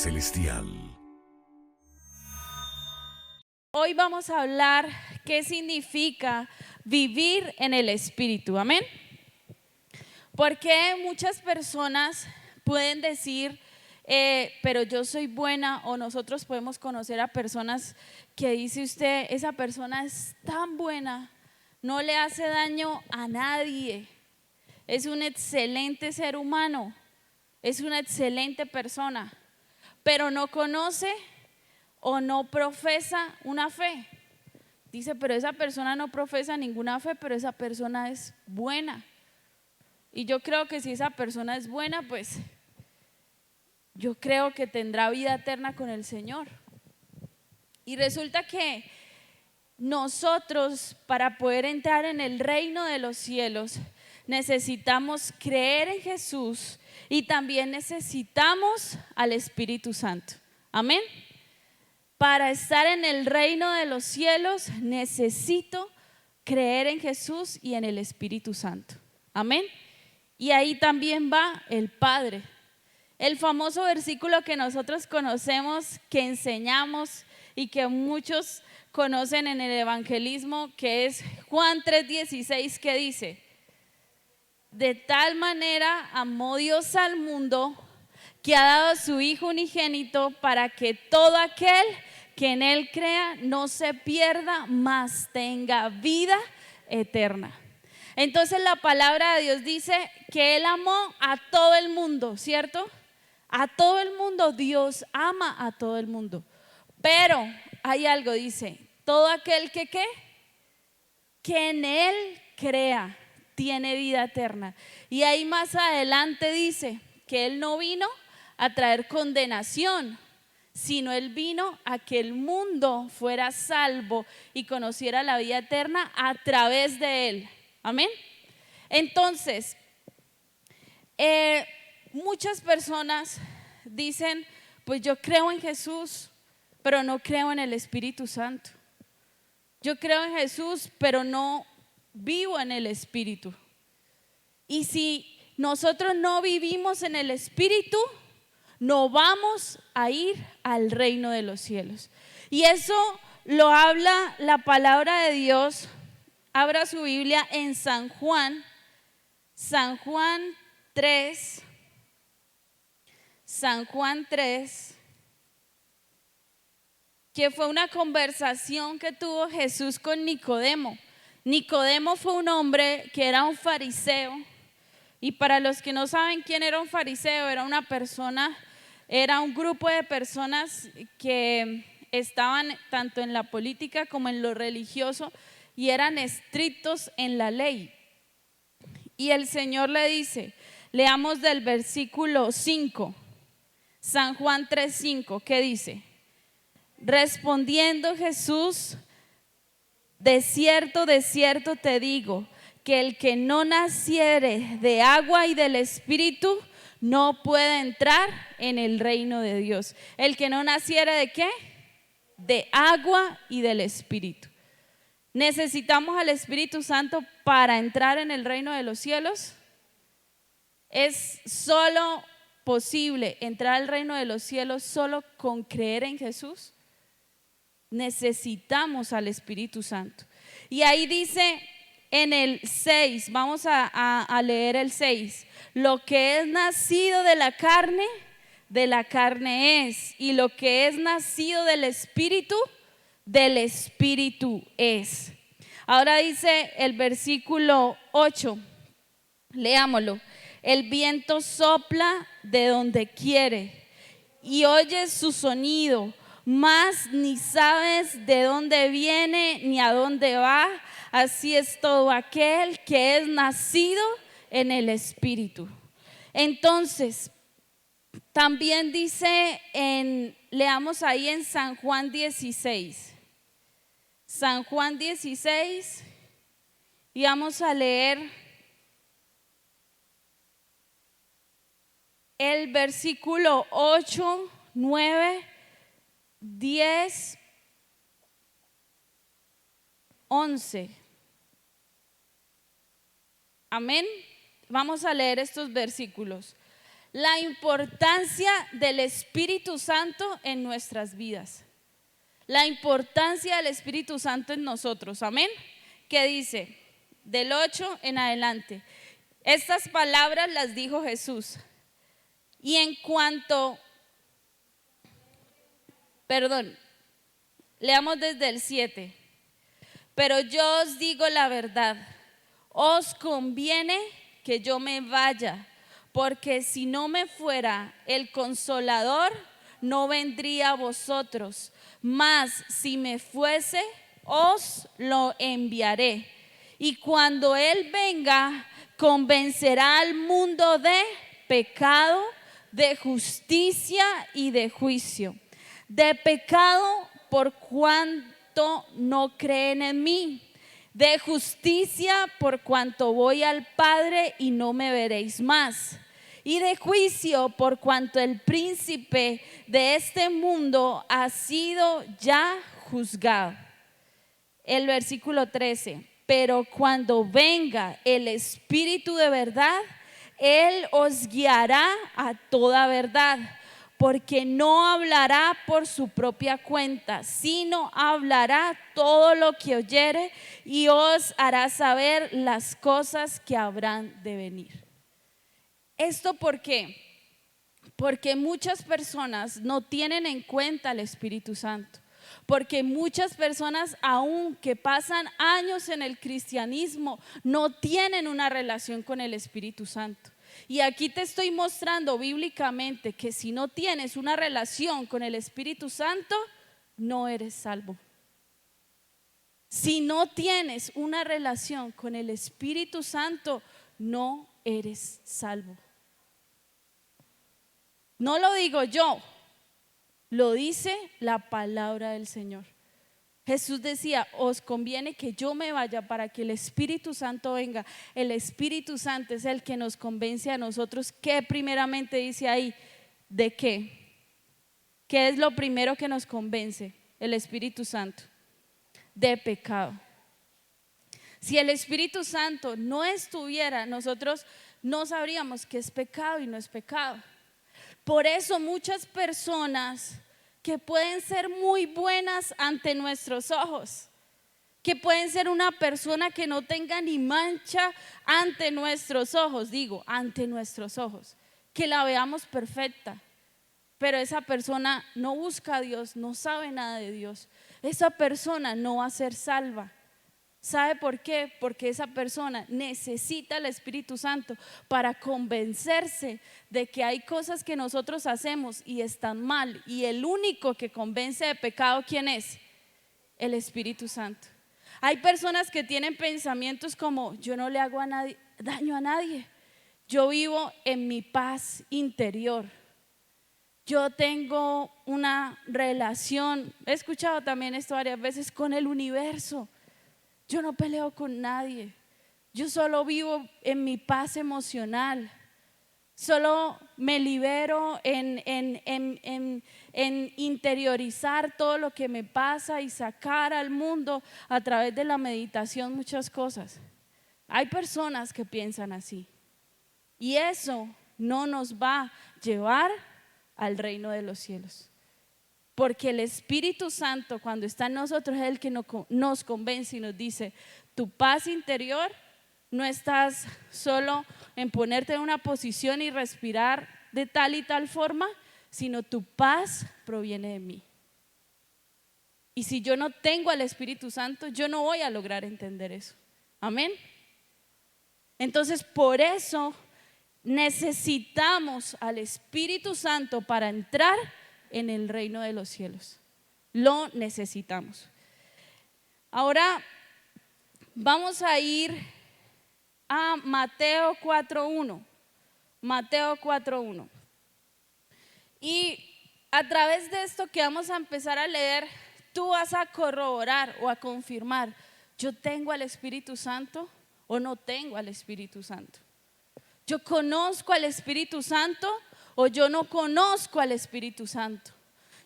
Celestial. Hoy vamos a hablar qué significa vivir en el Espíritu, amén. Porque muchas personas pueden decir, pero yo soy buena, o nosotros podemos conocer a personas que dice usted, esa persona es tan buena, no le hace daño a nadie, es un excelente ser humano, es una excelente persona, pero no conoce o no profesa una fe. Dice, pero esa persona no profesa ninguna fe, pero esa persona es buena. Y yo creo que si esa persona es buena, pues yo creo que tendrá vida eterna con el Señor. Y resulta que nosotros, para poder entrar en el reino de los cielos, necesitamos creer en Jesús y también necesitamos al Espíritu Santo. Amén. Para estar en el reino de los cielos necesito creer en Jesús y en el Espíritu Santo. Amén. Y ahí también va el Padre. El famoso versículo que nosotros conocemos, que enseñamos y que muchos conocen en el evangelismo, que es Juan 3:16, que dice: de tal manera amó Dios al mundo que ha dado a su Hijo unigénito para que todo aquel que en Él crea no se pierda, mas tenga vida eterna. Entonces la palabra de Dios dice que Él amó a todo el mundo, ¿cierto? A todo el mundo, Dios ama a todo el mundo. Pero hay algo, dice, todo aquel que ¿qué? Que en Él crea, tiene vida eterna. Y ahí más adelante dice que Él no vino a traer condenación, sino Él vino a que el mundo fuera salvo y conociera la vida eterna a través de Él. Amén. Entonces, muchas personas dicen, pues yo creo en Jesús, pero no creo en el Espíritu Santo. Yo creo en Jesús, pero no vivo en el Espíritu. Y si nosotros no vivimos en el Espíritu, no vamos a ir al reino de los cielos. Y eso lo habla la palabra de Dios. Abra su Biblia en San Juan 3, San Juan 3, que fue una conversación que tuvo Jesús con Nicodemo. Nicodemo fue un hombre que era un fariseo, y para los que no saben quién era un fariseo, era una persona, era un grupo de personas que estaban tanto en la política como en lo religioso y eran estrictos en la ley. Y el Señor le dice, leamos del versículo 5, San Juan 3:5, ¿qué dice? Respondiendo Jesús, de cierto te digo, que el que no naciere de agua y del Espíritu no puede entrar en el reino de Dios. El que no naciere ¿de qué? De agua y del Espíritu. ¿Necesitamos al Espíritu Santo para entrar en el reino de los cielos? ¿Es solo posible entrar al reino de los cielos solo con creer en Jesús? Necesitamos al Espíritu Santo. Y ahí dice en el 6, vamos a leer el 6, lo que es nacido de la carne es, y lo que es nacido del Espíritu es. Ahora dice el versículo 8, leámoslo. El viento sopla de donde quiere y oyes su sonido, mas ni sabes de dónde viene ni a dónde va. Así es todo aquel que es nacido en el Espíritu. Entonces, también dice leamos ahí en San Juan 16. San Juan 16, y vamos a leer el versículo 8, 9, 10, 11. Amén. Vamos a leer estos versículos. la importancia del Espíritu Santo en nuestras vidas. La importancia del Espíritu Santo en nosotros, amén. ¿Qué dice? Del 8 en adelante. Estas palabras las dijo Jesús. Y en cuanto, leamos desde el 7. Pero yo os digo la verdad, os conviene que yo me vaya, porque si no me fuera, el Consolador no vendría a vosotros, mas si me fuese, os lo enviaré. Y cuando Él venga, convencerá al mundo de pecado, de justicia y de juicio. De pecado por cuanto no creen en mí. De justicia por cuanto voy al Padre y no me veréis más. Y de juicio por cuanto el príncipe de este mundo ha sido ya juzgado. El versículo 13. Pero cuando venga el Espíritu de verdad, Él os guiará a toda verdad, porque no hablará por su propia cuenta, sino hablará todo lo que oyere y os hará saber las cosas que habrán de venir. ¿Esto por qué? Porque muchas personas no tienen en cuenta el Espíritu Santo. Porque muchas personas, aunque pasan años en el cristianismo, no tienen una relación con el Espíritu Santo. Y aquí te estoy mostrando bíblicamente que si no tienes una relación con el Espíritu Santo, no eres salvo. Si no tienes una relación con el Espíritu Santo, no eres salvo. No lo digo yo, lo dice la palabra del Señor. Jesús decía, os conviene que yo me vaya para que el Espíritu Santo venga. El Espíritu Santo es el que nos convence a nosotros. ¿Qué primeramente dice ahí? ¿De qué? ¿Qué es lo primero que nos convence? El Espíritu Santo. De pecado. Si el Espíritu Santo no estuviera, nosotros no sabríamos qué es pecado y no es pecado. Por eso muchas personas que pueden ser muy buenas ante nuestros ojos, que pueden ser una persona que no tenga ni mancha ante nuestros ojos, ante nuestros ojos, que la veamos perfecta, pero esa persona no busca a Dios, no sabe nada de Dios, esa persona no va a ser salva. ¿Sabe por qué? Porque esa persona necesita el Espíritu Santo para convencerse de que hay cosas que nosotros hacemos y están mal. Y el único que convence de pecado, ¿quién es? El Espíritu Santo. Hay personas que tienen pensamientos como: yo no le hago daño a nadie. Yo vivo en mi paz interior. Yo tengo una relación, he escuchado también esto varias veces, con el universo. Yo no peleo con nadie, yo solo vivo en mi paz emocional, solo me libero en interiorizar todo lo que me pasa y sacar al mundo a través de la meditación muchas cosas. Hay personas que piensan así y eso no nos va a llevar al reino de los cielos. Porque el Espíritu Santo, cuando está en nosotros, es el que nos convence y nos dice: tu paz interior, no estás solo en ponerte en una posición y respirar de tal y tal forma, sino tu paz proviene de mí. Y si yo no tengo al Espíritu Santo, yo no voy a lograr entender eso. Amén. Entonces, por eso necesitamos al Espíritu Santo para entrar en el reino de los cielos. Lo necesitamos. Ahora vamos a ir a Mateo 4:1. Mateo 4:1. Y a través de esto que vamos a empezar a leer, tú vas a corroborar o a confirmar: ¿yo tengo al Espíritu Santo o no tengo al Espíritu Santo? ¿Yo conozco al Espíritu Santo o yo no conozco al Espíritu Santo?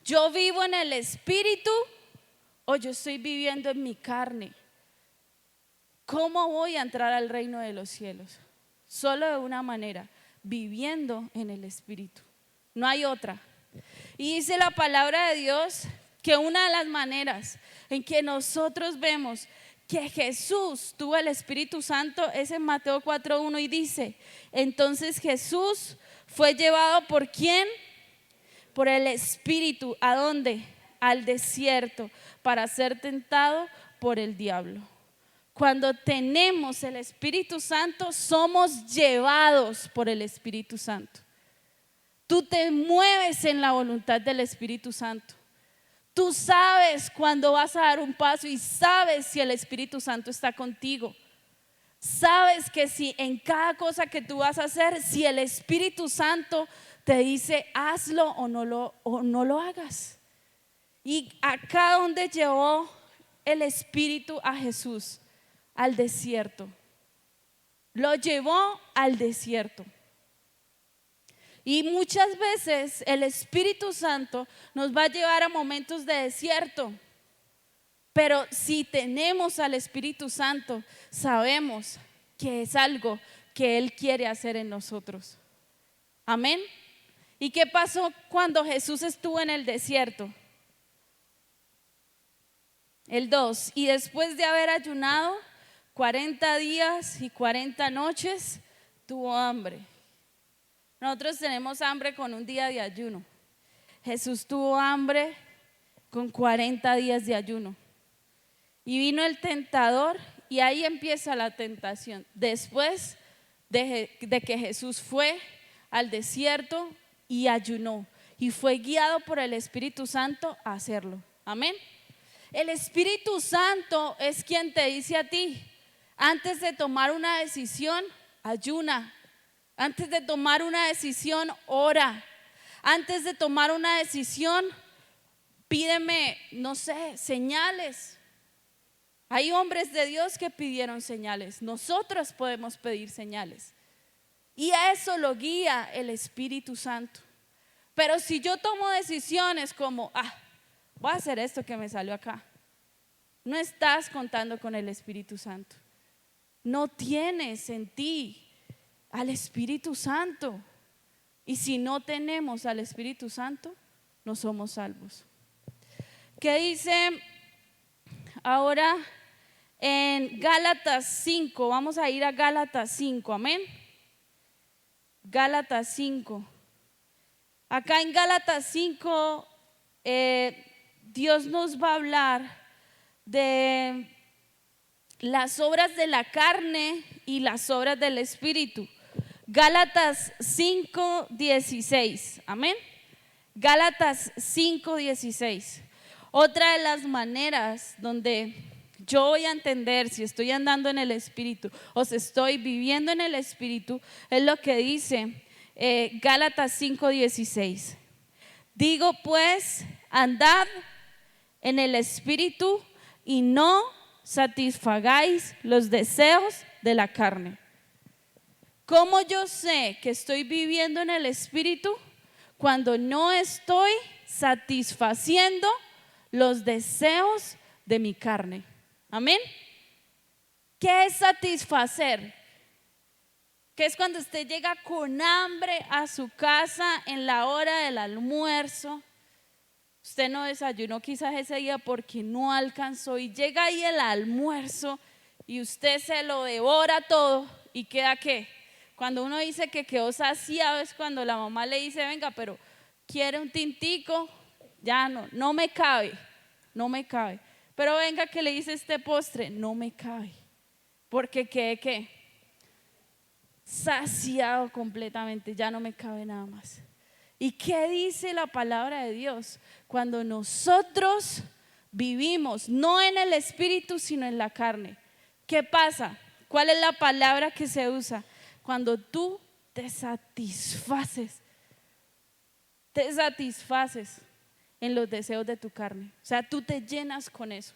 ¿Yo vivo en el Espíritu o yo estoy viviendo en mi carne? ¿Cómo voy a entrar al reino de los cielos? Solo de una manera: viviendo en el Espíritu. No hay otra. Y dice la palabra de Dios que una de las maneras en que nosotros vemos que Jesús tuvo el Espíritu Santo es en Mateo 4:1 y dice: entonces Jesús fue llevado ¿por quién? Por el Espíritu. ¿A dónde? Al desierto para ser tentado por el diablo. Cuando tenemos el Espíritu Santo, somos llevados por el Espíritu Santo. Tú te mueves en la voluntad del Espíritu Santo. Tú sabes cuando vas a dar un paso y sabes si el Espíritu Santo está contigo. Sabes que si en cada cosa que tú vas a hacer, si el Espíritu Santo te dice hazlo o no lo hagas. Y acá donde llevó el Espíritu a Jesús, al desierto. Lo llevó al desierto. Y muchas veces el Espíritu Santo nos va a llevar a momentos de desierto. Pero si tenemos al Espíritu Santo, sabemos que es algo que Él quiere hacer en nosotros. Amén. ¿Y qué pasó cuando Jesús estuvo en el desierto? El 2. Y después de haber ayunado 40 días y 40 noches, tuvo hambre. Nosotros tenemos hambre con un día de ayuno. Jesús tuvo hambre con 40 días de ayuno. Y vino el tentador y ahí empieza la tentación. Después de que Jesús fue al desierto y ayunó y fue guiado por el Espíritu Santo a hacerlo. Amén. El Espíritu Santo es quien te dice a ti, antes de tomar una decisión, ayuna. Antes de tomar una decisión, ora. Antes de tomar una decisión, pídeme, no sé, señales. Hay hombres de Dios que pidieron señales. Nosotros podemos pedir señales. Y a eso lo guía el Espíritu Santo. Pero si yo tomo decisiones como, voy a hacer esto que me salió acá, no estás contando con el Espíritu Santo. No tienes en ti al Espíritu Santo. Y si no tenemos al Espíritu Santo, no somos salvos. ¿Qué dice ahora en Gálatas 5? Vamos a ir a Gálatas 5, amén. Gálatas 5. Acá en Gálatas 5 Dios nos va a hablar de las obras de la carne y las obras del Espíritu. Gálatas 5:16, amén. Gálatas 5:16. Otra de las maneras donde yo voy a entender si estoy andando en el Espíritu o si estoy viviendo en el Espíritu es lo que dice Gálatas 5:16. Digo pues, andad en el Espíritu y no satisfagáis los deseos de la carne. ¿Cómo yo sé que estoy viviendo en el Espíritu? Cuando no estoy satisfaciendo los deseos de mi carne. Amén. ¿Qué es satisfacer? Que es cuando usted llega con hambre a su casa en la hora del almuerzo. Usted no desayunó quizás ese día porque no alcanzó y llega ahí el almuerzo y usted se lo devora todo y queda ¿qué? Cuando uno dice que quedó saciado es cuando la mamá le dice venga, pero quiere un tintico, ya no me cabe, no me cabe. Pero venga que le dice este postre, no me cabe, porque quedé ¿qué? Saciado completamente, ya no me cabe nada más. ¿Y qué dice la palabra de Dios? Cuando nosotros vivimos no en el Espíritu sino en la carne, ¿qué pasa? ¿Cuál es la palabra que se usa? Cuando tú te satisfaces en los deseos de tu carne. O sea, tú te llenas con eso.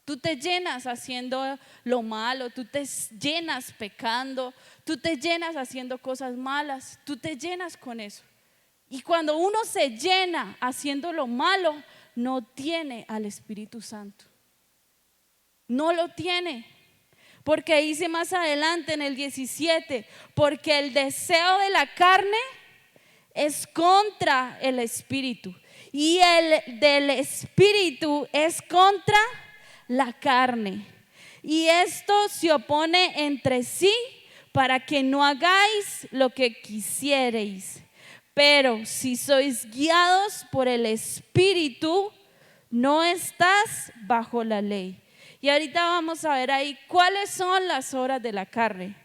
Tú te llenas haciendo lo malo, tú te llenas pecando, tú te llenas haciendo cosas malas, tú te llenas con eso. Y cuando uno se llena haciendo lo malo, no tiene al Espíritu Santo. No lo tiene. Porque dice más adelante en el 17, porque el deseo de la carne es contra el espíritu y el del espíritu es contra la carne. Y esto se opone entre sí para que no hagáis lo que quisiereis. Pero si sois guiados por el espíritu, no estás bajo la ley. Y ahorita vamos a ver ahí cuáles son las obras de la carne.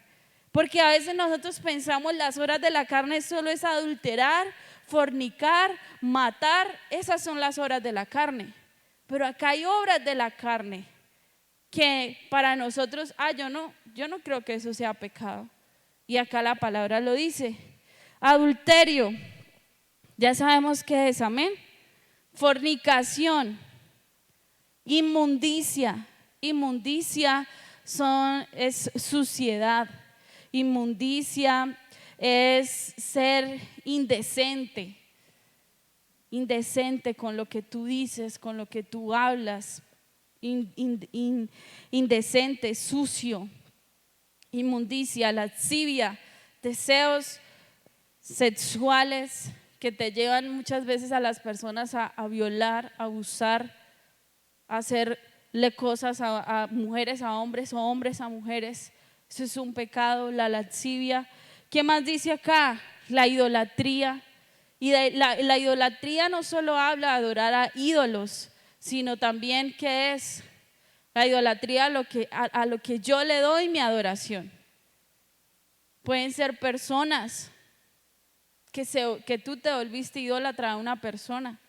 Porque a veces nosotros pensamos las obras de la carne solo es adulterar, fornicar, matar. Esas son las obras de la carne. Pero acá hay obras de la carne que para nosotros, yo no creo que eso sea pecado. Y acá la palabra lo dice. Adulterio, ya sabemos qué es, amén. Fornicación, inmundicia. Inmundicia es suciedad. Inmundicia es ser indecente. Indecente con lo que tú dices, con lo que tú hablas. Indecente, sucio. Inmundicia, lascivia, deseos sexuales que te llevan muchas veces a las personas a violar, a abusar, a hacerle cosas a mujeres a hombres o hombres a mujeres. Eso es un pecado, la lascivia. ¿Qué más dice acá? La idolatría. Y la idolatría no solo habla de adorar a ídolos, sino también ¿qué es? La idolatría a lo que yo le doy mi adoración. Pueden ser personas que tú te volviste idólatra a una persona.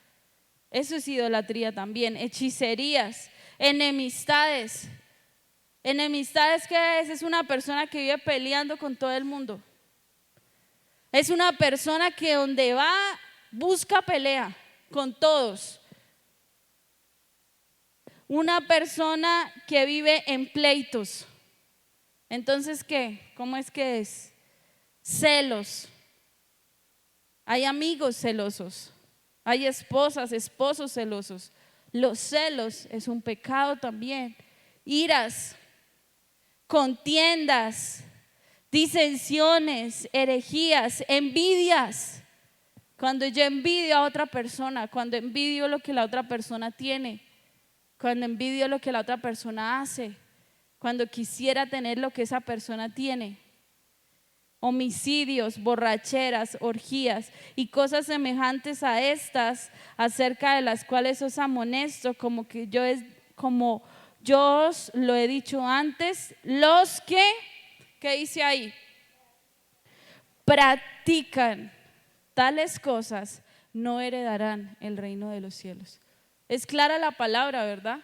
Eso es idolatría también. Hechicerías, enemistades. Enemistades, ¿qué es? Es una persona que vive peleando con todo el mundo. Es una persona que donde va busca pelea con todos. Una persona que vive en pleitos. Entonces, ¿qué? ¿Cómo es que es? Celos. Hay amigos celosos. Hay esposas, esposos celosos. Los celos es un pecado también. Iras, contiendas, disensiones, herejías, envidias. Cuando yo envidio a otra persona, cuando envidio lo que la otra persona tiene, cuando envidio lo que la otra persona hace, cuando quisiera tener lo que esa persona tiene. Homicidios, borracheras, orgías y cosas semejantes a estas, acerca de las cuales os amonesto, como yo os lo he dicho antes, los que, ¿qué dice ahí? Practican tales cosas no heredarán el reino de los cielos. Es clara la palabra, ¿verdad?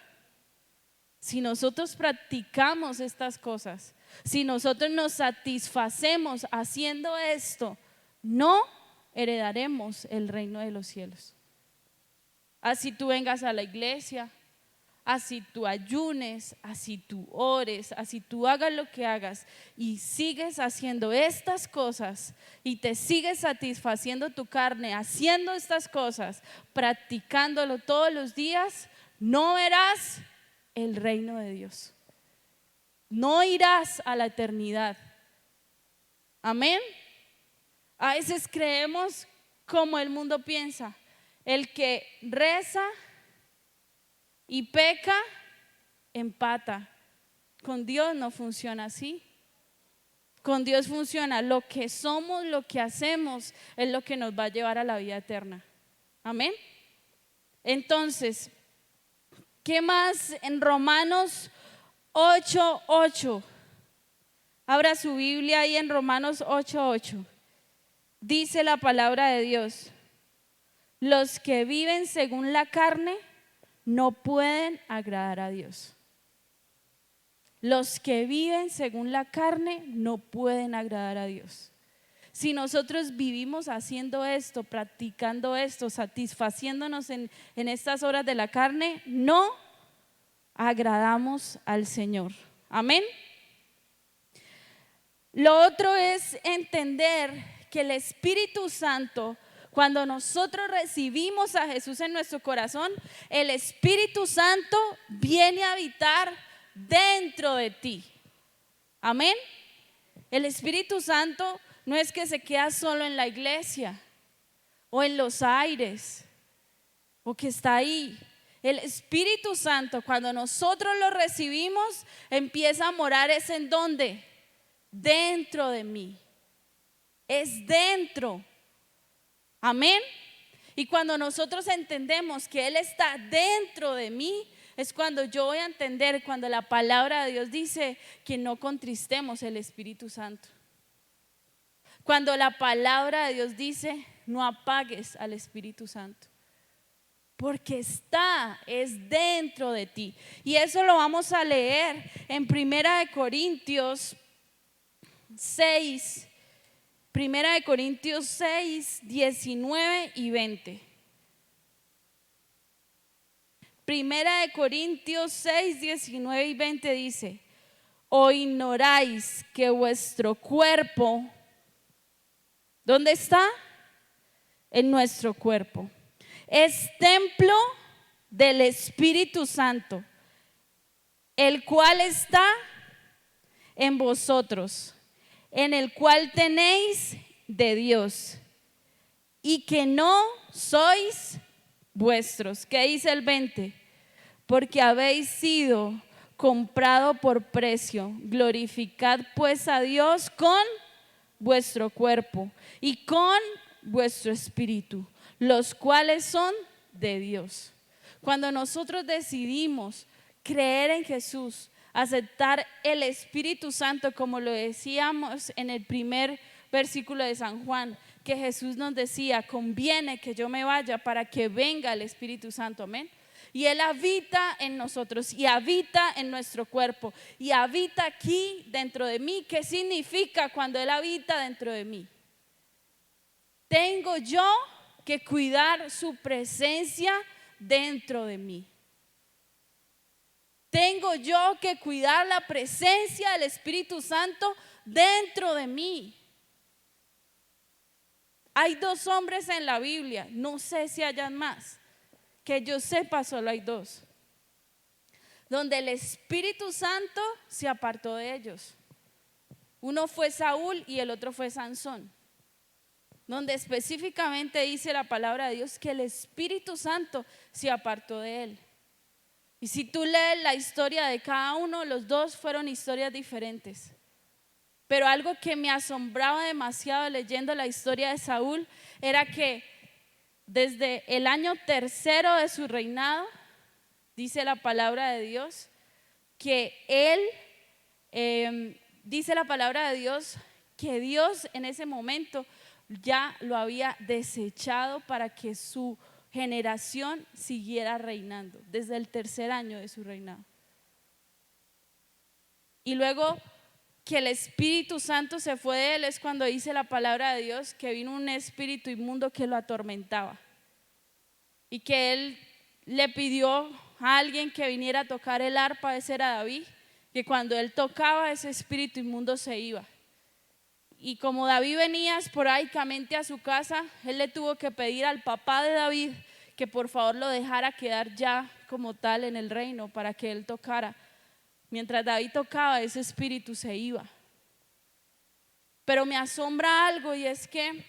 Si nosotros practicamos estas cosas, si nosotros nos satisfacemos haciendo esto, no heredaremos el reino de los cielos. Así tú vengas a la iglesia, así tú ayunes, así tú ores, así tú hagas lo que hagas y sigues haciendo estas cosas y te sigues satisfaciendo tu carne haciendo estas cosas, practicándolo todos los días, no verás el reino de Dios. No irás a la eternidad. Amén. A veces creemos como el mundo piensa. El que reza y peca, empata. Con Dios no funciona así. Con Dios funciona lo que somos, lo que hacemos, es lo que nos va a llevar a la vida eterna. Amén. Entonces, ¿qué más en Romanos 8:8? Abra su Biblia ahí en Romanos 8:8. Dice la palabra de Dios: los que viven según la carne no pueden agradar a Dios. Los que viven según la carne no pueden agradar a Dios. Si nosotros vivimos haciendo esto, practicando esto, satisfaciéndonos en estas obras de la carne, no agradamos al Señor. Amén. Lo otro es entender que el Espíritu Santo, cuando nosotros recibimos a Jesús en nuestro corazón, el Espíritu Santo viene a habitar dentro de ti. Amén. El Espíritu Santo no es que se queda solo en la iglesia o en los aires o que está ahí. El Espíritu Santo, cuando nosotros lo recibimos, empieza a morar. ¿Es en dónde? Dentro de mí. Es dentro. Amén. Y cuando nosotros entendemos que Él está dentro de mí, es cuando yo voy a entender, cuando la palabra de Dios dice que no contristemos el Espíritu Santo. Cuando la palabra de Dios dice no apagues al Espíritu Santo. Porque es dentro de ti. Y eso lo vamos a leer en 1 Corintios 6, 19 y 20. 1 Corintios 6, 19 y 20 dice: ¿o ignoráis que vuestro cuerpo, ¿dónde está? En nuestro cuerpo. Es templo del Espíritu Santo, el cual está en vosotros, en el cual tenéis de Dios, y que no sois vuestros. ¿Qué dice el 20? Porque habéis sido comprado por precio. Glorificad pues a Dios con vuestro cuerpo y con vuestro espíritu, los cuales son de Dios. Cuando nosotros decidimos creer en Jesús, aceptar el Espíritu Santo, como lo decíamos en el primer versículo de San Juan, que Jesús nos decía: conviene que yo me vaya para que venga el Espíritu Santo, amén. Y Él habita en nosotros y habita en nuestro cuerpo y habita aquí dentro de mí. ¿Qué significa cuando Él habita dentro de mí? Tengo yo que cuidar su presencia dentro de mí. Tengo yo que cuidar la presencia del Espíritu Santo dentro de mí. Hay 2 hombres en la Biblia, no sé si hayan más, que yo sepa solo hay 2, donde el Espíritu Santo se apartó de ellos. Uno fue Saúl y el otro fue Sansón, donde específicamente dice la palabra de Dios que el Espíritu Santo se apartó de él. Y si tú lees la historia de cada uno, los 2 fueron historias diferentes. Pero algo que me asombraba demasiado leyendo la historia de Saúl era que desde el año 3 de su reinado, dice la palabra de Dios, que dice la palabra de Dios que Dios en ese momento ya lo había desechado para que su generación siguiera reinando, desde el 3er año de su reinado. Y luego que el Espíritu Santo se fue de él es cuando dice la palabra de Dios que vino un espíritu inmundo que lo atormentaba y que él le pidió a alguien que viniera a tocar el arpa. Ese era David, que cuando él tocaba ese espíritu inmundo se iba. Y como David venía esporádicamente a su casa, él le tuvo que pedir al papá de David que por favor lo dejara quedar ya como tal en el reino para que él tocara. Mientras David tocaba, ese espíritu se iba. Pero me asombra algo, y es que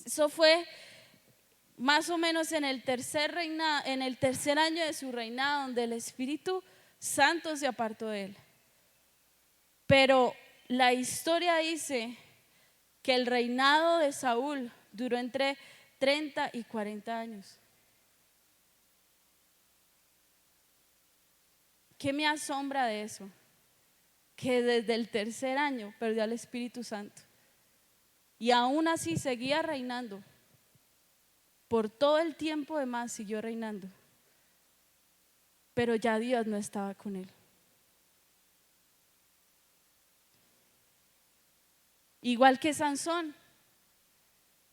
eso fue más o menos en el 3er año de su reinado, donde el Espíritu Santo se apartó de él. Pero la historia dice que el reinado de Saúl duró entre 30 y 40 años. ¿Qué me asombra de eso? Que desde el 3er año perdió al Espíritu Santo y aún así seguía reinando. Por todo el tiempo de más siguió reinando, pero ya Dios no estaba con él. Igual que Sansón,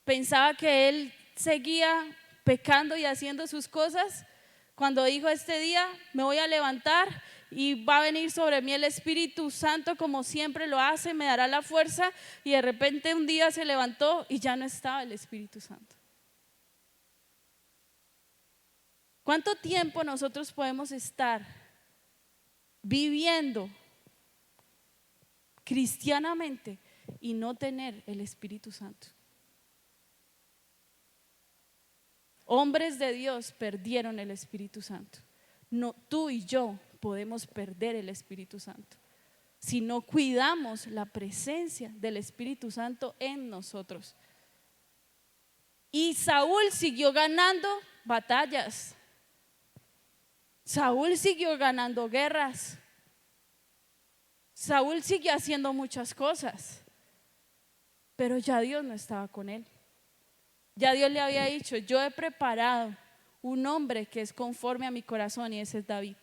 pensaba que él seguía pecando y haciendo sus cosas cuando dijo: este día me voy a levantar y va a venir sobre mí el Espíritu Santo como siempre lo hace, me dará la fuerza. Y de repente un día se levantó y ya no estaba el Espíritu Santo. ¿Cuánto tiempo nosotros podemos estar viviendo cristianamente y no tener el Espíritu Santo. Hombres de Dios perdieron el Espíritu Santo. No, tú y yo podemos perder el Espíritu Santo si no cuidamos la presencia del Espíritu Santo en nosotros. Y Saúl siguió ganando batallas. Saúl siguió ganando guerras. Saúl siguió haciendo muchas cosas, pero ya Dios no estaba con él. Ya Dios le había dicho: yo he preparado un hombre que es conforme a mi corazón, y ese es David.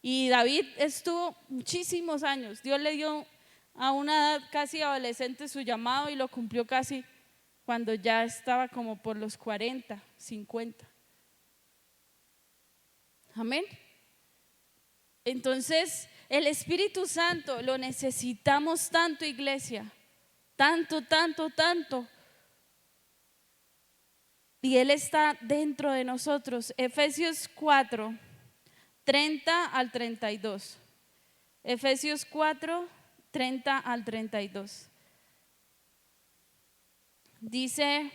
Y David estuvo muchísimos años. Dios le dio a una edad casi adolescente su llamado y lo cumplió casi cuando ya estaba como por los 40, 50. Amén. Entonces, el Espíritu Santo lo necesitamos tanto, iglesia. Tanto, tanto, tanto. Y Él está dentro de nosotros. Efesios 4, 30 al 32. Efesios 4, 30 al 32. Dice: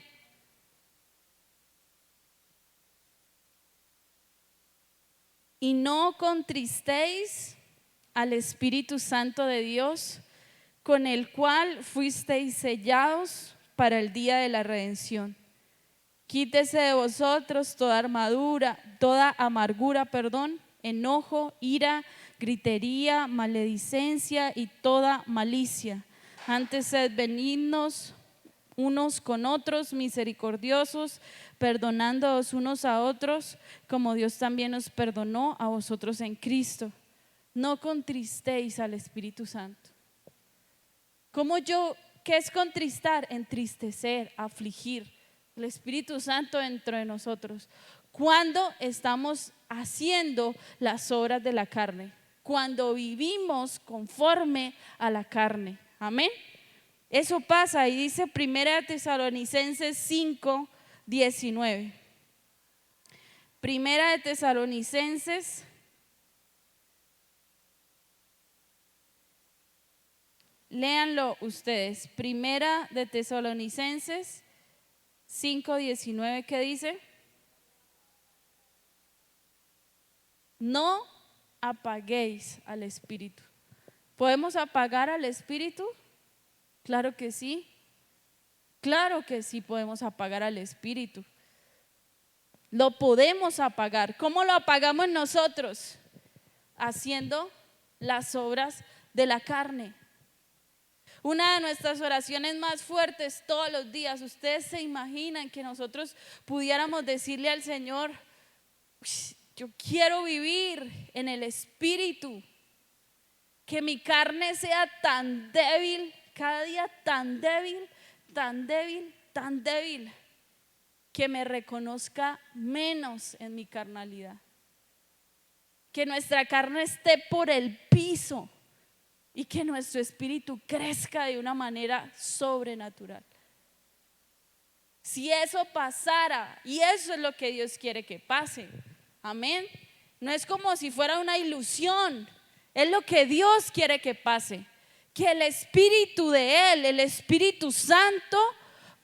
y no contristéis al Espíritu Santo de Dios, con el cual fuisteis sellados para el día de la redención. Quítese de vosotros toda amargura, enojo, ira, gritería, maledicencia y toda malicia. Antes sed benignos unos con otros, misericordiosos, perdonándoos unos a otros, como Dios también os perdonó a vosotros en Cristo. No contristéis al Espíritu Santo. ¿Qué es contristar? Entristecer, afligir. El Espíritu Santo dentro de nosotros. Cuando estamos haciendo las obras de la carne, cuando vivimos conforme a la carne. Amén. Eso pasa, y dice 1 Tesalonicenses 5, 19. 1 Tesalonicenses 5. Léanlo ustedes. 1 Tesalonicenses 5, 19, ¿qué dice? No apaguéis al Espíritu. ¿Podemos apagar al Espíritu? Claro que sí. Claro que sí podemos apagar al Espíritu. Lo podemos apagar. ¿Cómo lo apagamos nosotros? Haciendo las obras de la carne. Una de nuestras oraciones más fuertes todos los días, ustedes se imaginan que nosotros pudiéramos decirle al Señor: yo quiero vivir en el Espíritu, que mi carne sea tan débil, cada día tan débil, tan débil, tan débil, que me reconozca menos en mi carnalidad, que nuestra carne esté por el piso y que nuestro espíritu crezca de una manera sobrenatural. Si eso pasara, y eso es lo que Dios quiere que pase, amén. No es como si fuera una ilusión, es lo que Dios quiere que pase. Que el Espíritu de Él, el Espíritu Santo,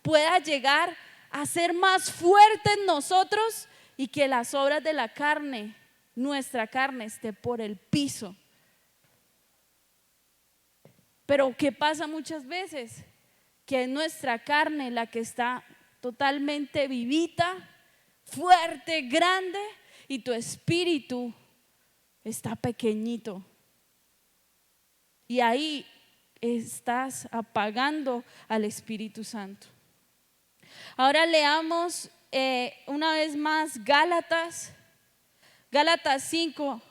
pueda llegar a ser más fuerte en nosotros, y que las obras de la carne, nuestra carne, esté por el piso. Pero ¿qué pasa muchas veces? Que es nuestra carne la que está totalmente vivita, fuerte, grande, y tu espíritu está pequeñito. Y ahí estás apagando al Espíritu Santo. Ahora leamos una vez más Gálatas 5.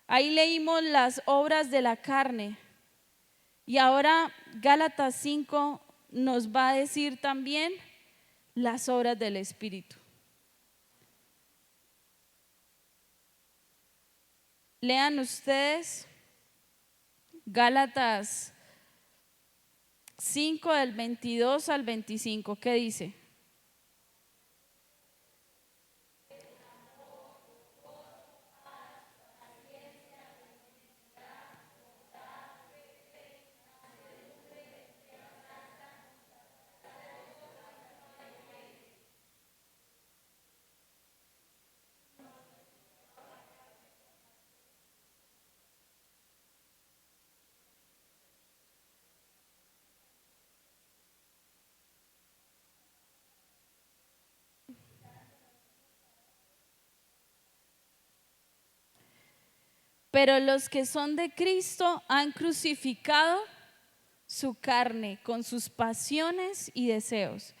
Ahí leímos las obras de la carne. Y ahora Gálatas 5 nos va a decir también las obras del Espíritu. Lean ustedes Gálatas 5 del 22 al 25. ¿Qué dice? Pero los que son de Cristo han crucificado su carne con sus pasiones y deseos.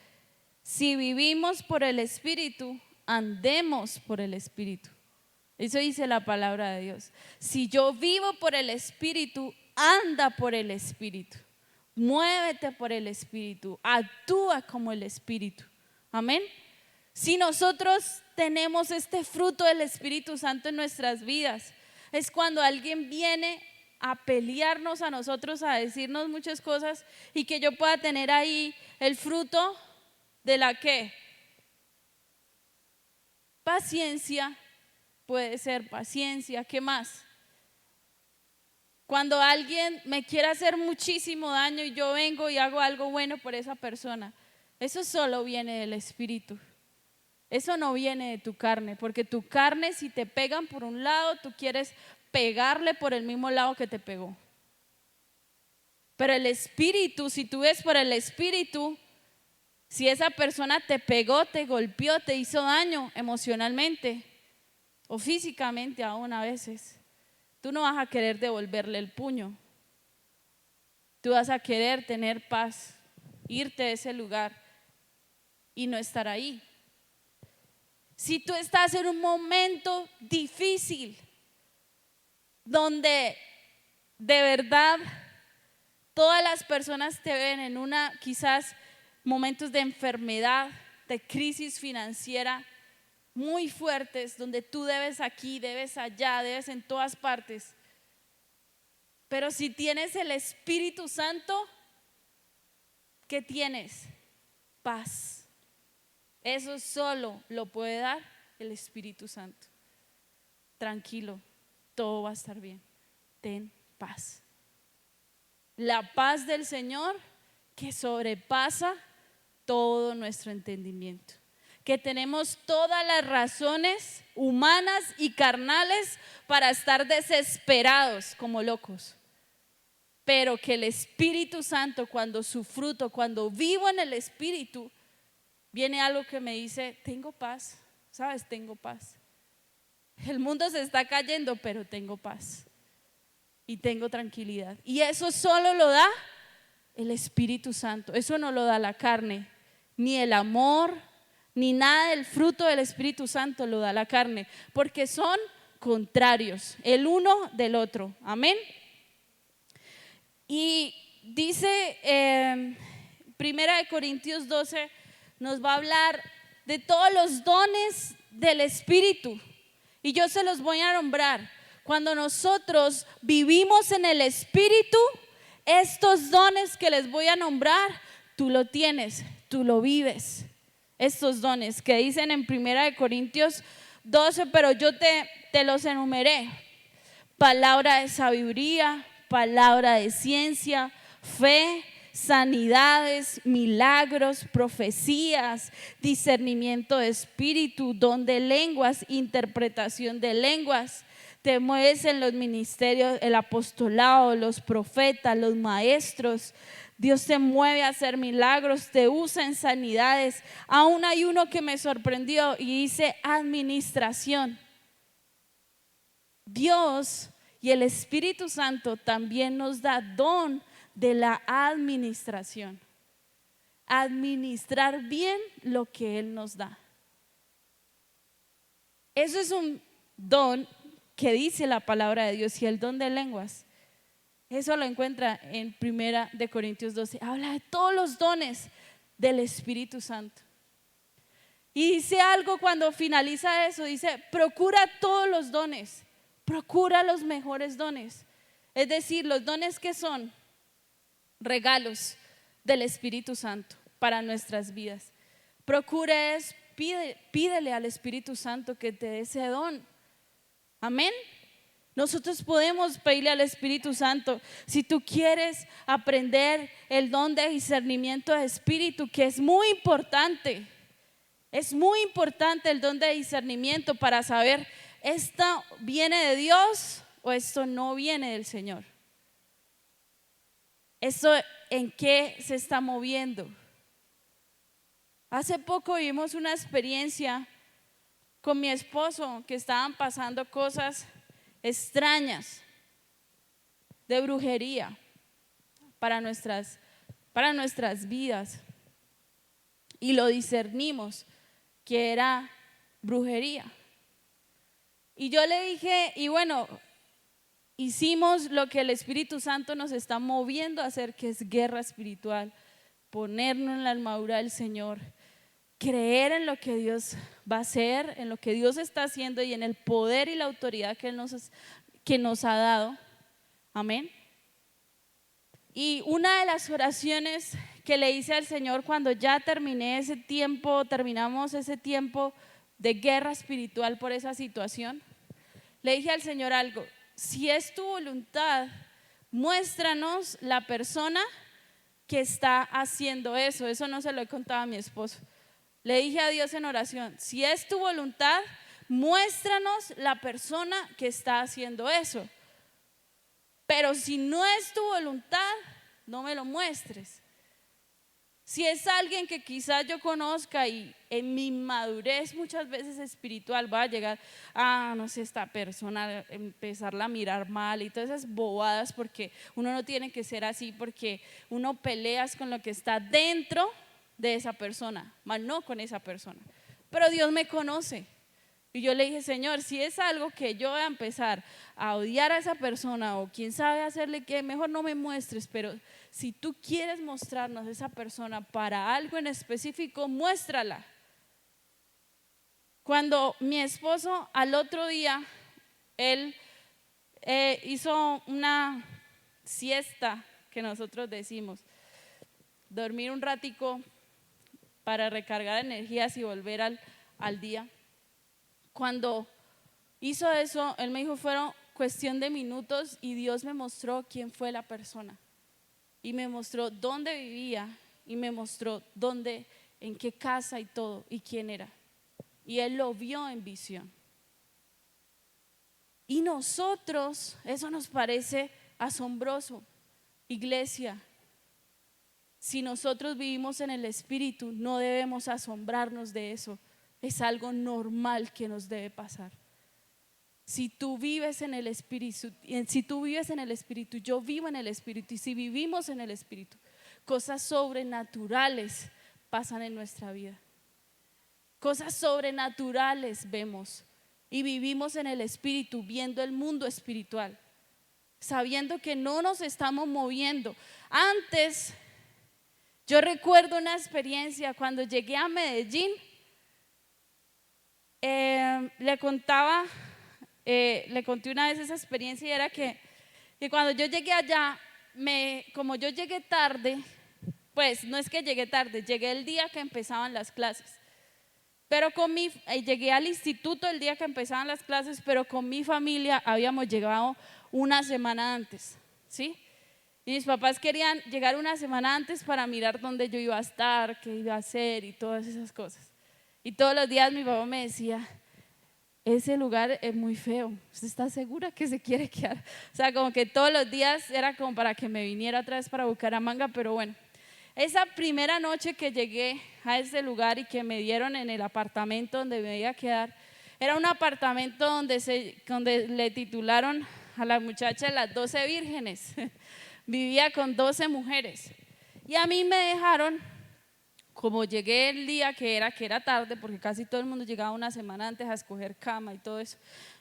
Si vivimos por el Espíritu, andemos por el Espíritu. Eso dice la palabra de Dios. Si yo vivo por el Espíritu, anda por el Espíritu. Muévete por el Espíritu. Actúa como el Espíritu. Amén. Si nosotros tenemos este fruto del Espíritu Santo en nuestras vidas, es cuando alguien viene a pelearnos a nosotros, a decirnos muchas cosas, y que yo pueda tener ahí el fruto de la ¿qué? Paciencia. Puede ser paciencia. ¿Qué más? Cuando alguien me quiere hacer muchísimo daño y yo vengo y hago algo bueno por esa persona, eso solo viene del Espíritu. Eso no viene de tu carne, porque tu carne, si te pegan por un lado, tú quieres pegarle por el mismo lado que te pegó. Pero el Espíritu, si tú ves por el Espíritu, si esa persona te pegó, te golpeó, te hizo daño emocionalmente o físicamente aún a veces, tú no vas a querer devolverle el puño. Tú vas a querer tener paz, irte de ese lugar y no estar ahí. Si tú estás en un momento difícil, donde de verdad todas las personas te ven en quizás momentos de enfermedad, de crisis financiera muy fuertes, donde tú debes aquí, debes allá, debes en todas partes. Pero si tienes el Espíritu Santo, ¿qué tienes? Paz. Eso solo lo puede dar el Espíritu Santo. Tranquilo, todo va a estar bien. Ten paz. La paz del Señor que sobrepasa todo nuestro entendimiento. Que tenemos todas las razones humanas y carnales para estar desesperados como locos. Pero que el Espíritu Santo, cuando su fruto, cuando vivo en el Espíritu, viene algo que me dice, tengo paz, ¿sabes? Tengo paz. El mundo se está cayendo, pero tengo paz y tengo tranquilidad. Y eso solo lo da el Espíritu Santo. Eso no lo da la carne, ni el amor, ni nada del fruto del Espíritu Santo lo da la carne, porque son contrarios, el uno del otro. Amén. Y dice Primera de Corintios 12, nos va a hablar de todos los dones del Espíritu. Y yo se los voy a nombrar. Cuando nosotros vivimos en el Espíritu, estos dones que les voy a nombrar, tú lo tienes, tú lo vives. Estos dones que dicen en Primera de Corintios 12, pero yo te los enumeré. Palabra de sabiduría, palabra de ciencia, fe, sanidades, milagros, profecías, discernimiento de espíritu, don de lenguas, interpretación de lenguas. Te mueves en los ministerios, el apostolado, los profetas, los maestros. Dios te mueve a hacer milagros, te usa en sanidades. Aún hay uno que me sorprendió y dice administración. Dios y el Espíritu Santo también nos da don de la administración. Administrar bien lo que Él nos da. Eso es un don que dice la palabra de Dios. Y el don de lenguas, eso lo encuentra en Primera de Corintios 12. Habla de todos los dones del Espíritu Santo. Y dice algo cuando finaliza eso, dice, procura todos los dones, procura los mejores dones. Es decir, los dones que son regalos del Espíritu Santo para nuestras vidas. Procura es, pídele al Espíritu Santo que te dé ese don. Amén. Nosotros podemos pedirle al Espíritu Santo, si tú quieres aprender el don de discernimiento de espíritu, que es muy importante. Es muy importante el don de discernimiento para saber, ¿esto viene de Dios o esto no viene del Señor? ¿Esto en qué se está moviendo? Hace poco vimos una experiencia con mi esposo que estaban pasando cosas extrañas de brujería para nuestras vidas y lo discernimos que era brujería. Y yo le dije, y bueno, hicimos lo que el Espíritu Santo nos está moviendo a hacer, que es guerra espiritual, ponernos en la armadura del Señor, creer en lo que Dios va a hacer, en lo que Dios está haciendo y en el poder y la autoridad que nos ha dado. Amén. Y una de las oraciones que le hice al Señor cuando ya terminamos ese tiempo de guerra espiritual por esa situación, le dije al Señor algo: si es tu voluntad, muéstranos la persona que está haciendo eso. Eso no se lo he contado a mi esposo. Le dije a Dios en oración: si es tu voluntad, muéstranos la persona que está haciendo eso. Pero si no es tu voluntad, no me lo muestres. Si es alguien que quizás yo conozca y en mi madurez muchas veces espiritual va a llegar, no sé, esta persona, empezarla a mirar mal y todas esas bobadas, porque uno no tiene que ser así, porque uno peleas con lo que está dentro de esa persona, más no con esa persona. Pero Dios me conoce. Y yo le dije: Señor, si es algo que yo voy a empezar a odiar a esa persona o quién sabe hacerle qué, mejor no me muestres, pero si tú quieres mostrarnos a esa persona para algo en específico, muéstrala. Cuando mi esposo al otro día, él hizo una siesta que nosotros decimos, dormir un ratico para recargar energías y volver al día. Cuando hizo eso, él me dijo, fueron cuestión de minutos y Dios me mostró quién fue la persona y me mostró dónde vivía y me mostró dónde, en qué casa y todo y quién era. Y él lo vio en visión. Y nosotros, eso nos parece asombroso. Iglesia, si nosotros vivimos en el Espíritu, no debemos asombrarnos de eso. Es algo normal que nos debe pasar. Si tú vives en el Espíritu, yo vivo en el Espíritu, y si vivimos en el Espíritu, cosas sobrenaturales pasan en nuestra vida. Cosas sobrenaturales vemos y vivimos en el Espíritu, viendo el mundo espiritual, sabiendo que no nos estamos moviendo. Antes, yo recuerdo una experiencia cuando llegué a Medellín. Le conté una vez esa experiencia, y era que cuando yo llegué allá, como yo llegué tarde, pues no es que llegué tarde, llegué el día que empezaban las clases, pero llegué al instituto el día que empezaban las clases, pero con mi familia habíamos llegado una semana antes, ¿sí? Y mis papás querían llegar una semana antes para mirar dónde yo iba a estar, qué iba a hacer y todas esas cosas. Y todos los días mi papá me decía: ese lugar es muy feo, ¿usted está segura que se quiere quedar? O sea, como que todos los días era como para que me viniera otra vez para Bucaramanga. Pero bueno, esa primera noche que llegué a ese lugar y que me dieron en el apartamento donde me iba a quedar, era un apartamento donde le titularon a la muchacha las 12 vírgenes. Vivía con 12 mujeres. Y a mí me dejaron, como llegué el día que era tarde, porque casi todo el mundo llegaba una semana antes a escoger cama y todo eso,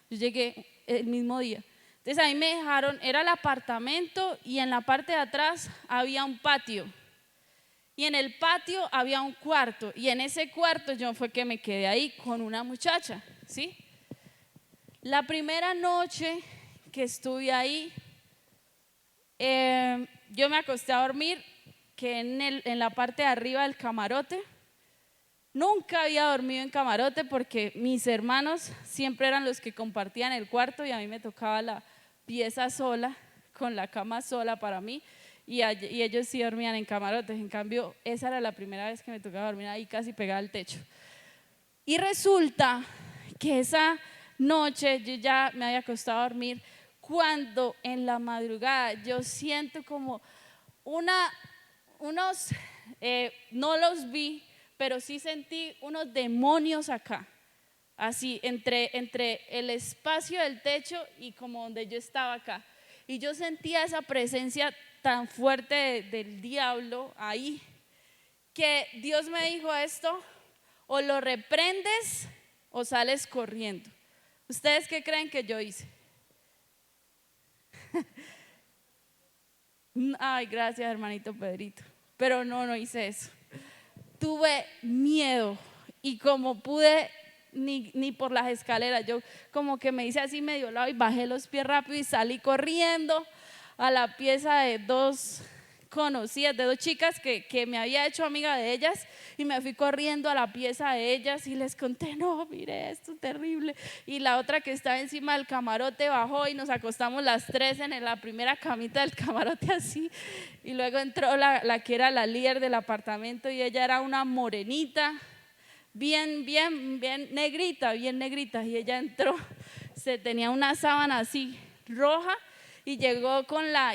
yo llegué el mismo día. Entonces ahí me dejaron, era el apartamento y en la parte de atrás había un patio. Y en el patio había un cuarto, y en ese cuarto yo fue que me quedé ahí con una muchacha, ¿sí? La primera noche que estuve ahí, yo me acosté a dormir, que en la parte de arriba del camarote. Nunca había dormido en camarote porque mis hermanos siempre eran los que compartían el cuarto y a mí me tocaba la pieza sola, con la cama sola para mí, y ellos sí dormían en camarotes. En cambio, esa era la primera vez que me tocaba dormir ahí casi pegada al techo. Y resulta que esa noche yo ya me había acostado a dormir, cuando en la madrugada yo siento como no los vi, pero sí sentí unos demonios acá. así entre el espacio del techo y como donde yo estaba acá. Y yo sentía esa presencia tan fuerte del diablo ahí, que Dios me dijo esto: o lo reprendes o sales corriendo. ¿Ustedes qué creen que yo hice? Ay, gracias, hermanito Pedrito. Pero no hice eso. Tuve miedo y como pude, ni por las escaleras, yo como que me hice así medio lado y bajé los pies rápido y salí corriendo a la pieza de dos conocidas, de dos chicas que me había hecho amiga de ellas, y me fui corriendo a la pieza de ellas y les conté: no, mire esto terrible. Y la otra que estaba encima del camarote bajó y nos acostamos las tres en la primera camita del camarote así. Y luego entró la que era la líder del apartamento, y ella era una morenita, bien negrita, y ella entró, tenía una sábana así roja, y llegó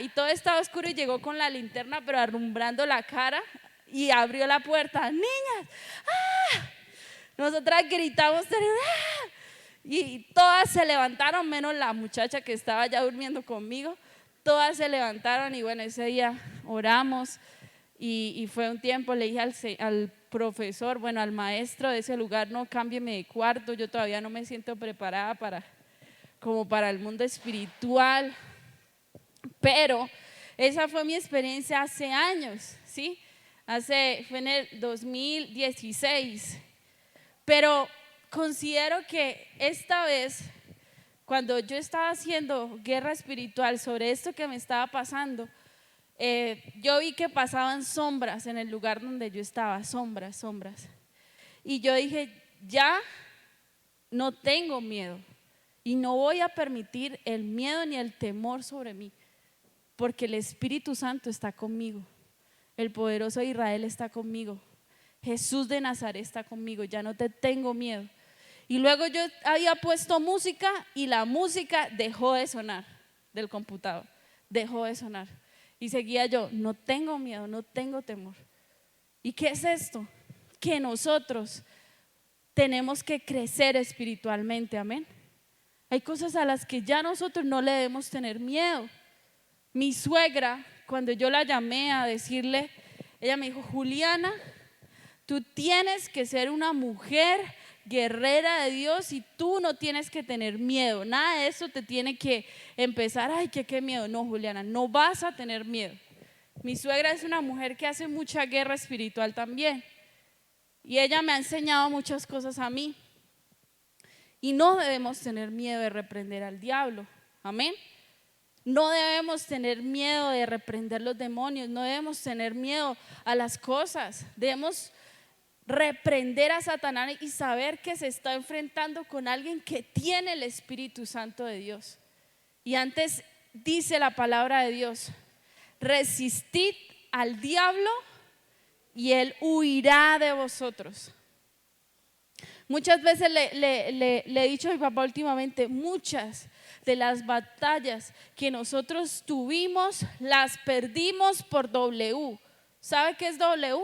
y todo estaba oscuro, y llegó con la linterna pero alumbrando la cara, y abrió la puerta: niñas, ¡ah! Nosotras gritamos, ¡ah! Y todas se levantaron, menos la muchacha que estaba ya durmiendo conmigo. Todas se levantaron, y bueno, ese día oramos, y fue un tiempo. Le dije al profesor, bueno, al maestro de ese lugar: no, cámbieme de cuarto, yo todavía no me siento preparada como para el mundo espiritual. Pero esa fue mi experiencia hace años, ¿sí? Fue en el 2016. Pero considero que esta vez, cuando yo estaba haciendo guerra espiritual sobre esto que me estaba pasando, yo vi que pasaban sombras en el lugar donde yo estaba, sombras. Y yo dije: ya no tengo miedo, y no voy a permitir el miedo ni el temor sobre mí, porque el Espíritu Santo está conmigo, el poderoso de Israel está conmigo, Jesús de Nazaret está conmigo, ya no te tengo miedo. Y luego yo había puesto música, y la música dejó de sonar del computador, dejó de sonar, y seguía yo: no tengo miedo, no tengo temor. ¿Y qué es esto? Que nosotros tenemos que crecer espiritualmente, amén. Hay cosas a las que ya nosotros no le debemos tener miedo. Mi suegra, cuando yo la llamé a decirle, ella me dijo: Juliana, tú tienes que ser una mujer guerrera de Dios, y tú no tienes que tener miedo. Nada de eso te tiene que empezar: ay, qué miedo. No, Juliana, no vas a tener miedo. Mi suegra es una mujer que hace mucha guerra espiritual también, y ella me ha enseñado muchas cosas a mí. Y no debemos tener miedo de reprender al diablo, amén. No debemos tener miedo de reprender los demonios, no debemos tener miedo a las cosas. Debemos reprender a Satanás y saber que se está enfrentando con alguien que tiene el Espíritu Santo de Dios. Y antes dice la palabra de Dios: resistid al diablo y él huirá de vosotros. Muchas veces le he dicho a mi papá últimamente: muchas de las batallas que nosotros tuvimos las perdimos por W. ¿Sabe qué es W?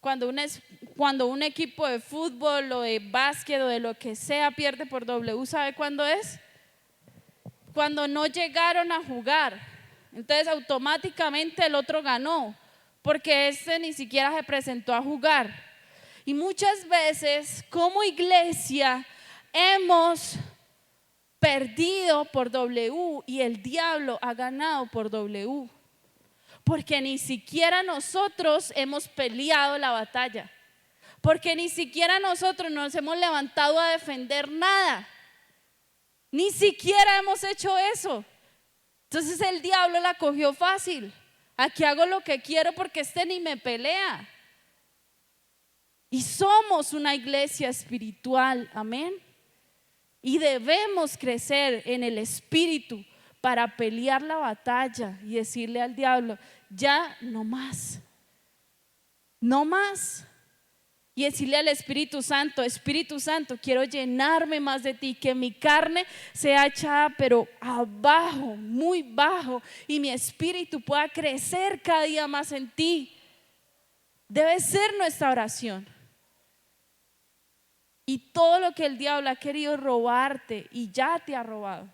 Cuando un equipo de fútbol o de básquet o de lo que sea pierde por W, ¿sabe cuándo es? Cuando no llegaron a jugar. Entonces automáticamente el otro ganó, porque este ni siquiera se presentó a jugar. Y muchas veces como iglesia hemos perdido por W, y el diablo ha ganado por W, porque ni siquiera nosotros hemos peleado la batalla, porque ni siquiera nosotros nos hemos levantado a defender nada, ni siquiera hemos hecho eso. Entonces el diablo la cogió fácil: aquí hago lo que quiero porque este ni me pelea. Y somos una iglesia espiritual, amén. Y debemos crecer en el espíritu para pelear la batalla y decirle al diablo: ya no más, no más. Y decirle al Espíritu Santo: Espíritu Santo, quiero llenarme más de ti, que mi carne sea echada pero abajo, muy bajo, y mi espíritu pueda crecer cada día más en ti. Debe ser nuestra oración. Y todo lo que el diablo ha querido robarte y ya te ha robado,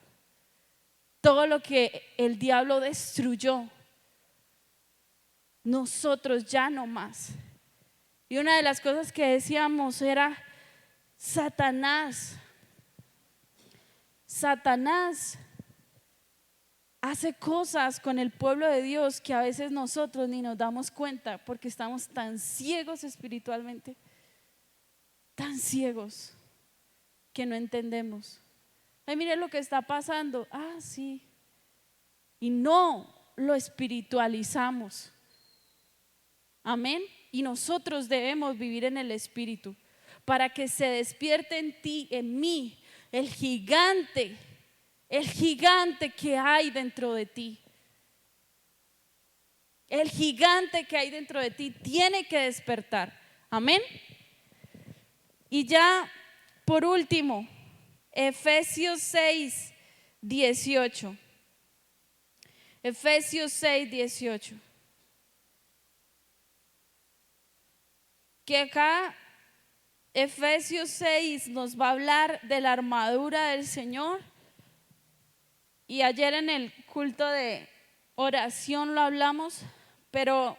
todo lo que el diablo destruyó, nosotros ya no más. Y una de las cosas que decíamos era, Satanás hace cosas con el pueblo de Dios que a veces nosotros ni nos damos cuenta porque estamos tan ciegos espiritualmente, tan ciegos que no entendemos. Ay, mire lo que está pasando. Ah, sí. Y no lo espiritualizamos. Amén. Y nosotros debemos vivir en el Espíritu para que se despierte en ti, en mí, el gigante que hay dentro de ti. El gigante que hay dentro de ti tiene que despertar. Amén. Y ya por último, Efesios 6, 18. Efesios 6, 18. Que acá Efesios 6 nos va a hablar de la armadura del Señor. Y ayer en el culto de oración lo hablamos, pero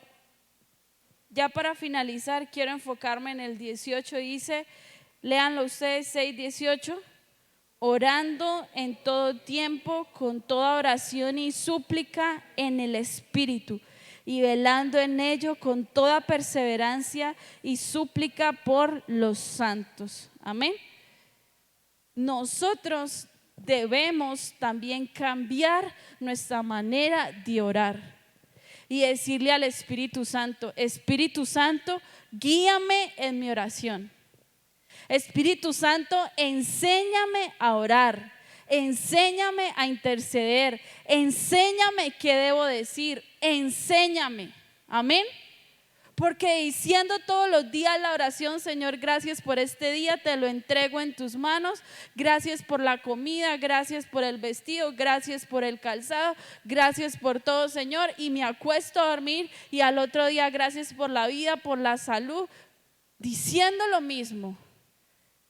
ya para finalizar quiero enfocarme en el 18. Dice, léanlo ustedes, 6, 18. Orando en todo tiempo, con toda oración y súplica en el Espíritu, y velando en ello con toda perseverancia y súplica por los santos. Amén. Nosotros debemos también cambiar nuestra manera de orar y decirle al Espíritu Santo, Espíritu Santo, guíame en mi oración. Espíritu Santo, enséñame a orar, enséñame a interceder, enséñame qué debo decir, enséñame. Amén. Porque diciendo todos los días la oración, Señor, gracias por este día, te lo entrego en tus manos, gracias por la comida, gracias por el vestido, gracias por el calzado, gracias por todo, Señor, y me acuesto a dormir y al otro día gracias por la vida, por la salud, diciendo lo mismo.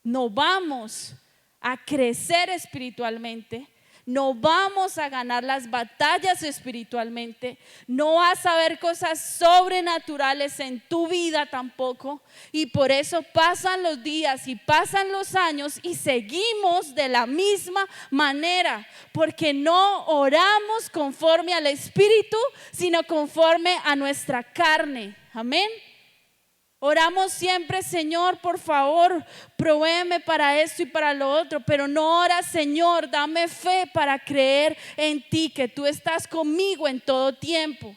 No vamos a crecer espiritualmente, no vamos a ganar las batallas espiritualmente, no vas a ver cosas sobrenaturales en tu vida tampoco. Y por eso pasan los días y pasan los años y seguimos de la misma manera, porque no oramos conforme al Espíritu, sino conforme a nuestra carne. Amén. Oramos siempre, Señor, por favor, provéeme para esto y para lo otro, pero no oras, Señor, dame fe para creer en ti, que tú estás conmigo en todo tiempo.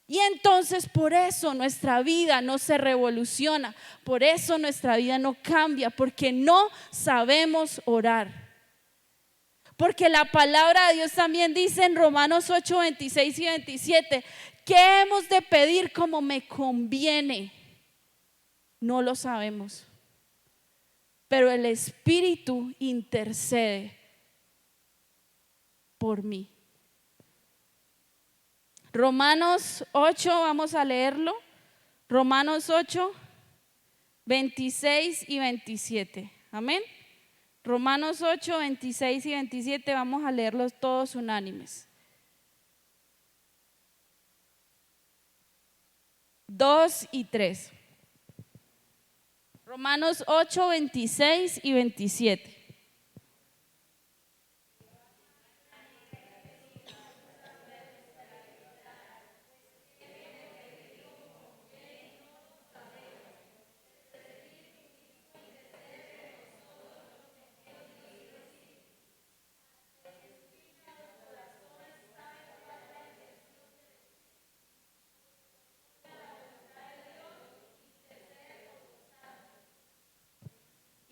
Y entonces por eso nuestra vida no se revoluciona, por eso nuestra vida no cambia, porque no sabemos orar. Porque la palabra de Dios también dice en Romanos 8, 26 y 27, ¿qué hemos de pedir como me conviene? No lo sabemos, pero el Espíritu intercede por mí. Romanos 8, vamos a leerlo. Romanos 8, 26 y 27. Amén. Romanos 8, 26 y 27, vamos a leerlos todos unánimes. 2 y 3. Romanos 8, 26 y 27.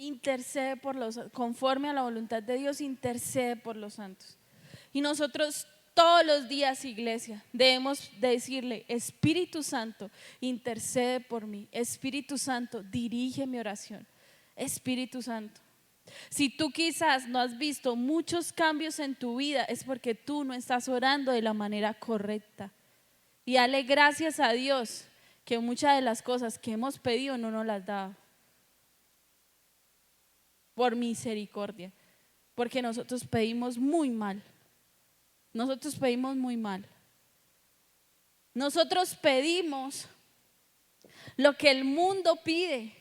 Intercede por los, conforme a la voluntad de Dios, intercede por los santos. Y nosotros todos los días, iglesia, debemos decirle, Espíritu Santo, intercede por mí. Espíritu Santo, dirige mi oración. Espíritu Santo. Si tú quizás no has visto muchos cambios en tu vida, es porque tú no estás orando de la manera correcta. Y dale gracias a Dios que muchas de las cosas que hemos pedido no nos las da. por misericordia, porque nosotros pedimos muy mal. Nosotros pedimos muy mal. Nosotros pedimos lo que el mundo pide.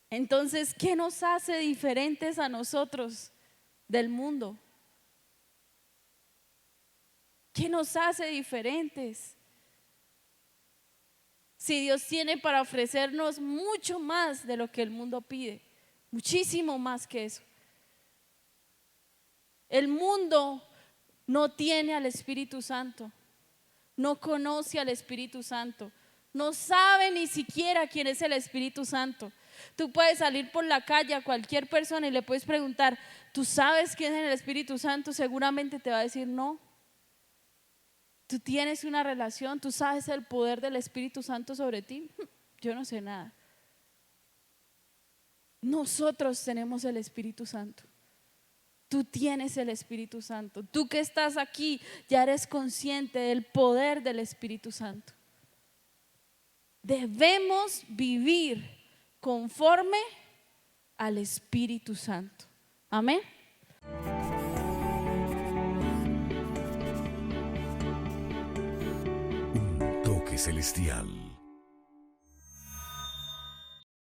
Entonces, ¿qué nos hace diferentes a nosotros del mundo? ¿Qué nos hace diferentes? Si Dios tiene para ofrecernos mucho más de lo que el mundo pide, muchísimo más que eso. El mundo no tiene al Espíritu Santo, no conoce al Espíritu Santo, no sabe ni siquiera quién es el Espíritu Santo. Tú puedes salir por la calle a cualquier persona y le puedes preguntar, ¿tú sabes quién es el Espíritu Santo? Seguramente te va a decir no. Tú tienes una relación, tú sabes el poder del Espíritu Santo sobre ti. Yo no sé nada. Nosotros tenemos el Espíritu Santo. Tú tienes el Espíritu Santo. Tú que estás aquí ya eres consciente del poder del Espíritu Santo. Debemos vivir conforme al Espíritu Santo. Amén. Un toque celestial.